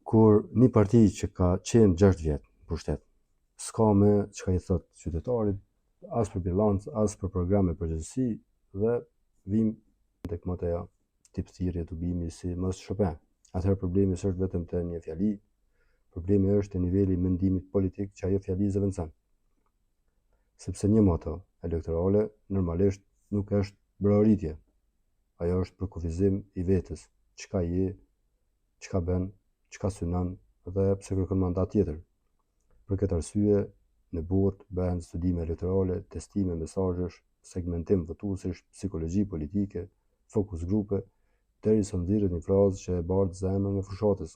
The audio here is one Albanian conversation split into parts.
kur një parti që ka qenë 6 vjet në pushtet, s'ka me çka i thot qytetarit, as për bilanc, as për programe përgjithësi, dhe vim tek moteja tip thirrje tubimi si mos Chopin. Atëherë problemi s'është vetëm te një fjali, problemi është te niveli i mendimit politik që ajo fjali zëvendëson. Sepse një moto elektorale normalisht nuk është broritje. Ajo është për kufizim i vetës, çka je, çka bën, çka synon dhe pse kërkon mandat tjetër. Për këtë arsye, në botë bëhen studime elektorale, testime mesazhesh, segmentim votuesish, psikologji politike, fokus grupe, derisa nxirret një frazë që e bardh zemrën e fushatës.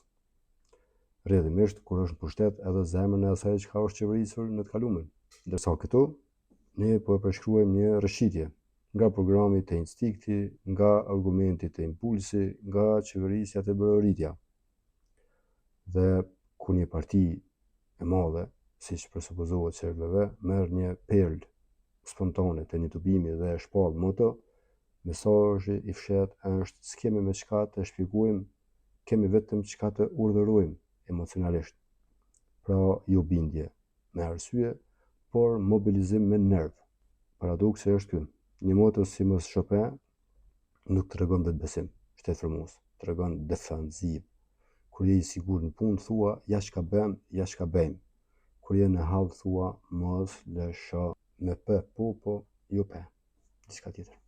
Rrjedhimisht, kur është në pushtet, edhe zemrën e asaj që ka është qeverisur në të kalumen. Ndërsa këtu, ne po e përshkruajmë një rrëshqitje nga programi të instikti, nga argumenti të impulsi, nga qeverisja të broritja. Dhe ku një parti e madhe, siç presupozohet serveve, merr një perlë spontane të një tubimi dhe e shpall moto, mesazhi i fshet është s'kemi me çka të shpjegojmë, kemi vetëm çka të urdhërojmë emocionalisht. Pra jo bindje me arsye, por mobilizim me nerv. Paradoksi është ky. Një moto si mos Chopin nuk tregon vetbesim, shtetërmos, tregon defensiv. Kur je i sigurt në punë, thua ja çka bëm, ja çka bëjmë. Kur je në hall, thua mos lësho me p, po, jo p. Diçka tjetër.